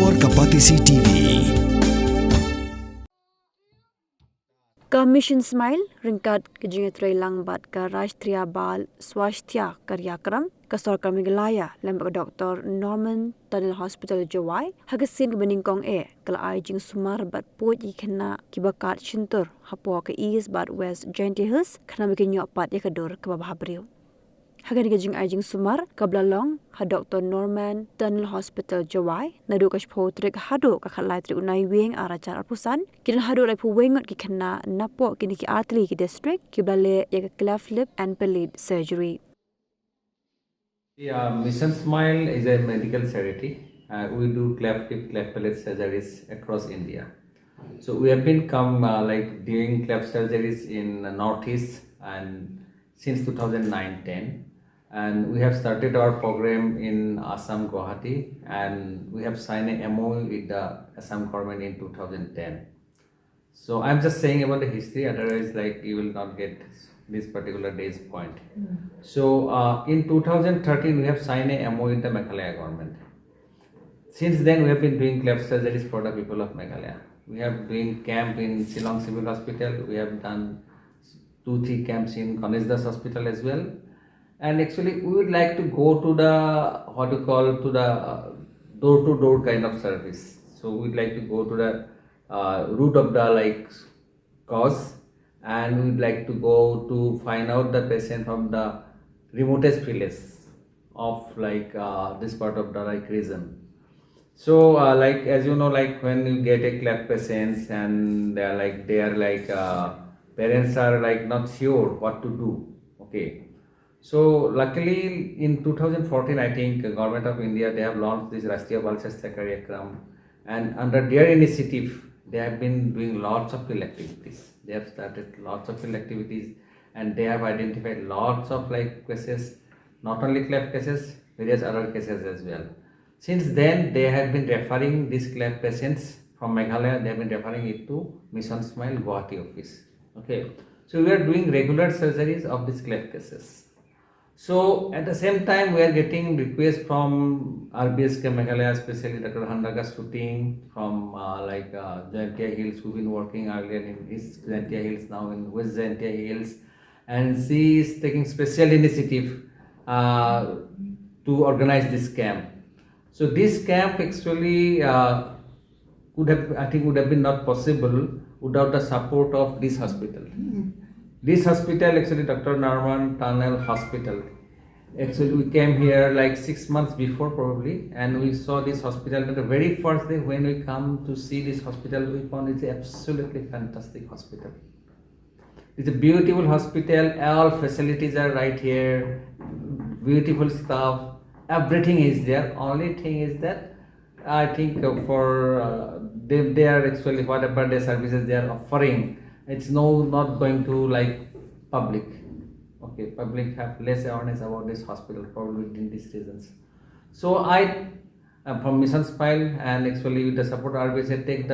और Kapatisi TV. Commission Smile ringkat kejingatrai langbat ke Rashtriya Bal Swasthya Karyakram ke Sarkar Meghalaya lembaga Dr. Norman Tunnel Hospital Jawai hagasin beningkong kala ai jing sumar bat poj I Khynnah kibakat Shyntur hapo ke East bat West Jaiñtia Hills khana bikin pat kadur ke babah Briew. Hagan gajing ajing sumar kablalong ha Dr. Norman Tunnel Hospital Jawai nadu kashpo trik hadu kakhalai trik unai wing aracar alpusan kidan hadu lai pu wengot ki Khynnah napo kini ki atli ki district ki blale ya cleft lip and palate surgery. Mission Smile is a medical charity. We do cleft lip, cleft palate surgeries across India. So we have been doing cleft surgeries in Northeast and since 2009-10. And we have started our program in Assam, Guwahati, and we have signed a MOU with the Assam government in 2010. So I'm just saying about the history, otherwise you will not get this particular day's point. So in 2013, we have signed a MOU with the Meghalaya government. Since then, we have been doing cleft surgeries for the people of Meghalaya. We have doing camp in Shillong Civil Hospital. We have done 2-3 camps in Khynnah Hospital as well. And actually, we would like to go to the door-to-door kind of service. So we'd like to go to the root of the cause, and we'd like to go to find out the patient from the remotest village of this part of the region. So as you know, when you get a cleft patients and parents are not sure what to do. Okay. So luckily in 2014, I think Government of India, they have launched this Rashtriya Bal Swasthya Karyakram, and under their initiative, they have been doing lots of field activities. They have started lots of field activities, and they have identified lots of cases, not only cleft cases, various other cases as well. Since then, they have been referring these cleft patients from Meghalaya, they have been referring it to Mission Smile Guwahati office. Okay, so we are doing regular surgeries of these cleft cases. So at the same time, we are getting requests from RBSK Meghalaya, especially Dr. Handaka shooting from Jaiñtia Hills, who've been working earlier in East Jaiñtia Hills, now in West Jaiñtia Hills, and she is taking special initiative to organize this camp. So this camp actually would have been not possible without the support of this hospital. This hospital, actually Dr. Norman Tunnel Hospital. Actually, we came here 6 months before probably, and we saw this hospital. And the very first day when we come to see this hospital, we found it's absolutely fantastic hospital. It's a beautiful hospital. All facilities are right here. Beautiful stuff. Everything is there. Only thing is that I think for they are actually whatever the services they are offering, it's not going to public. Okay, public have less awareness about this hospital probably in these reasons. So I from Mission Smile and actually with the support of RBSA take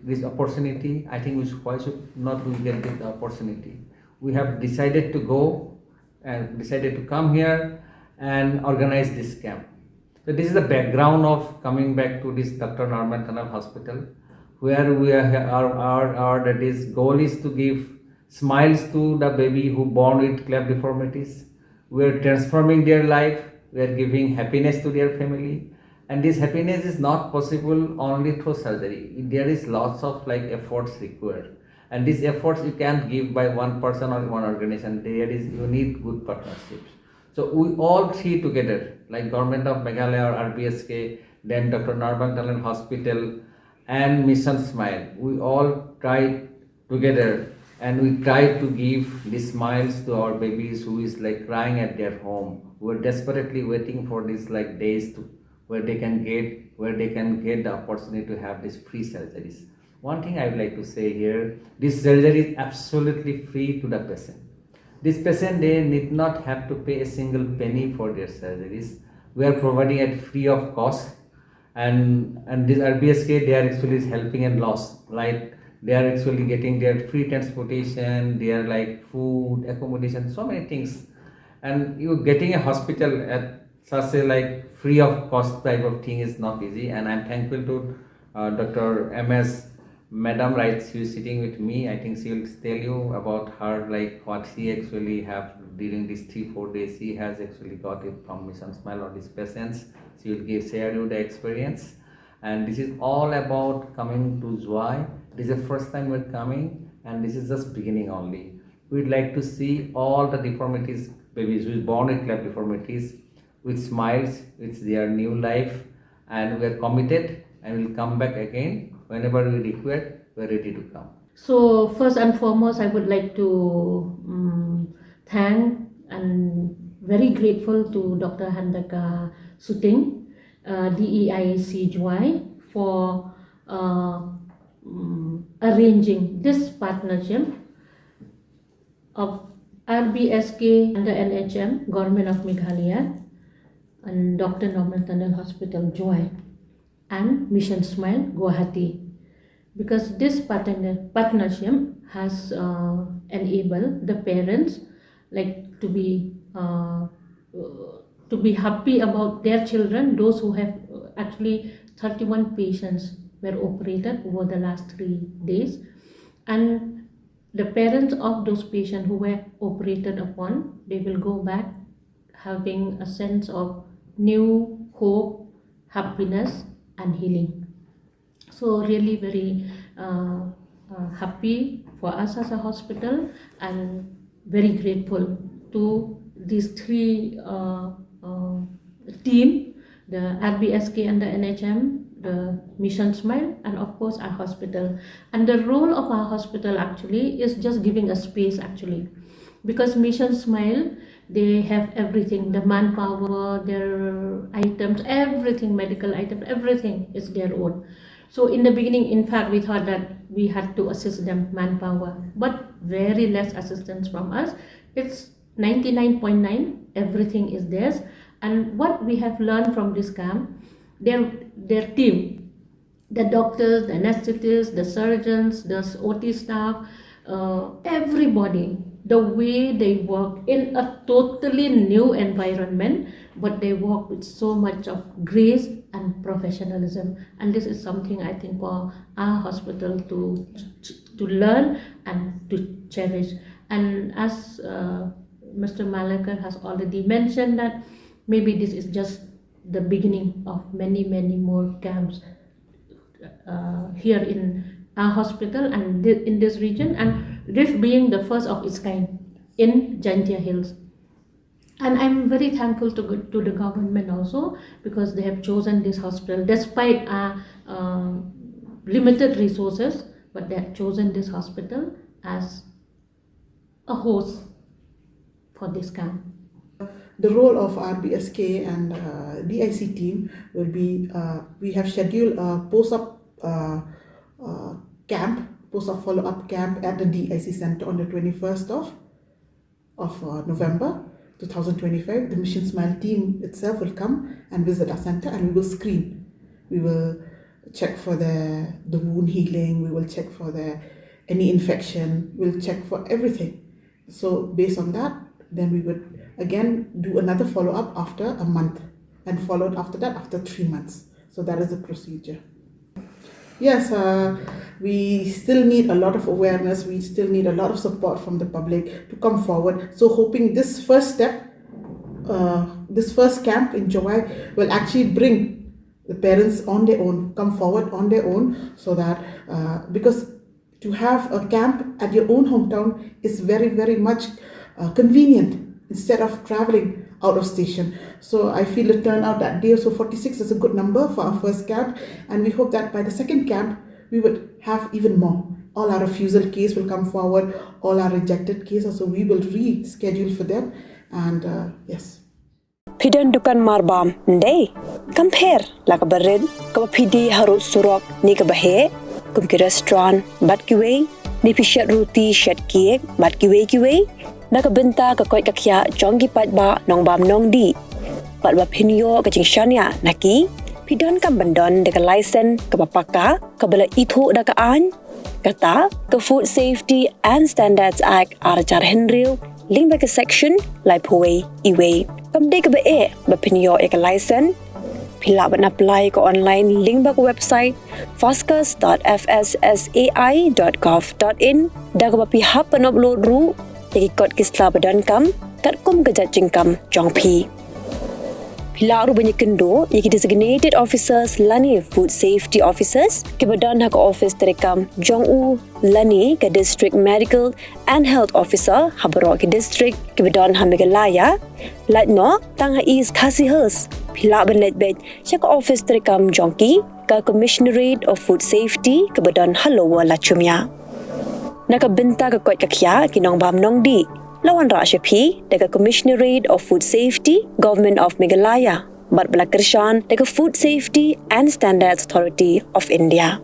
this opportunity. I think why should not we get this opportunity? We have decided to go and decided to come here and organize this camp. So this is the background of coming back to this Dr. Norman Tunnel Hospital, where we our that is goal is to give smiles to the baby who born with cleft deformities. We are transforming their life. We are giving happiness to their family, and this happiness is not possible only through surgery. There is lots of efforts required, and these efforts you can't give by one person or one organization. You need good partnerships. So we all three together, Government of Meghalaya or RBSK, then Dr. Norman Tunnel Hospital, and Mission Smile. We all try together and we try to give these smiles to our babies who is crying at their home. We're desperately waiting for these days where they can get the opportunity to have these free surgeries. One thing I would like to say here, this surgery is absolutely free to the patient. This patient, they need not have to pay a single penny for their surgeries. We are providing it free of cost, and this RBSK, they are actually helping and loss. They are actually getting their free transportation, they are food, accommodation, so many things. And you getting a hospital at such a like free of cost type of thing is not easy, and I'm thankful to Dr. MS Madam, right? She is sitting with me. I think she will tell you about her, like what she actually have during these 3-4 days. She has actually got it from Mission Smile or these patients. She will share you the experience. And this is all about coming to Joy. This is the first time we're coming, and this is just beginning only. We'd like to see all the deformities, babies who is born with cleft deformities, with smiles, with their new life, and we are committed and will come back again whenever we require. We are ready to come. So first and foremost, I would like to thank and very grateful to Dr. Handaka Suting, DEICGY, for arranging this partnership of RBSK under NHM, Government of Meghalaya, and Dr. Norman Tandon Hospital, Joy, and Mission Smile, Guwahati. Because this partnership has enabled the parents like to be happy about their children. Those who have actually 31 patients were operated over the last 3 days, and the parents of those patients who were operated upon, they will go back having a sense of new hope, happiness, and healing. So really very happy for us as a hospital, and very grateful to these three team, the RBSK and the NHM, the Mission Smile, and of course our hospital. And the role of our hospital actually is just giving a space actually, because Mission Smile, they have everything, the manpower, their items, everything, medical items, everything is their own. So in the beginning, in fact, we thought that we had to assist them manpower, but very less assistance from us. It's 99.9, everything is theirs. And what we have learned from this camp, their team, the doctors, the anesthetists, the surgeons, the OT staff, everybody, the way they work in a totally new environment, but they work with so much of grace and professionalism. And this is something I think for our hospital to learn and to cherish. And as Mr. Malakar has already mentioned, that maybe this is just the beginning of many more camps here in our hospital and in this region, and this being the first of its kind in Jaiñtia Hills. And I'm very thankful to the government also, because they have chosen this hospital despite our limited resources, but they have chosen this hospital as a host for this camp. The role of RBSK and DIC team will be, we have scheduled a post-op follow-up camp at the DIC Center on the 21st of November 2025. The Mission Smile team itself will come and visit our center, and we will screen. We will check for the wound healing, we will check for any infection, we'll check for everything. So based on that, then we would again do another follow-up after a month, and followed after that after 3 months. So that is the procedure. Yes, we still need a lot of awareness, we still need a lot of support from the public to come forward. So hoping this first step, this first camp in July will actually bring the parents on their own, come forward on their own, so that, because to have a camp at your own hometown is very much convenient instead of traveling out of station. So I feel the turnout that day, so 46 is a good number for our first camp, and we hope that by the second camp we would have even more. All our refusal case will come forward, all our rejected cases, so we will reschedule for them. And yes. Pidan dukan marbam ndai compare la kabared ka pidi harut surok ni ka bahe kum ki restaurant bat ki way ni pishat roti shat cake bat ki way nakabenta ka koi kakya chonggi pat ba nong bam nong di pat ba pinyo ka Shyntur naki pidon kam bandon de ka license ka papaka ka bala itho da ka an kata ka Food Safety and Standards Act arachar henriu link back ke section lai phuai iwe kam de ke be bapinyo ek license pila ban apply ko online link back website foscus.fssai.gov.in da ko pi hap pan upload ru tegi kod kisla badan kam kat kum ke jingkam jongpi pila ru banyak kendo yaki designated officers lani food safety officers ke badan hak office terekam jongu lani ke district medical and health officer habaro ke district ke badan hamigalaya latno tang is khasihers pila ban letbet chak office terekam jongki ka commissionerate of food safety ke badan halowa lachumya nakabenta ka kot kakya kinong bam nong di lawan Rashapi daga Commissionerate of Food Safety, Government of Meghalaya, Bat Balakrishnan daga Food Safety and Standards Authority of India.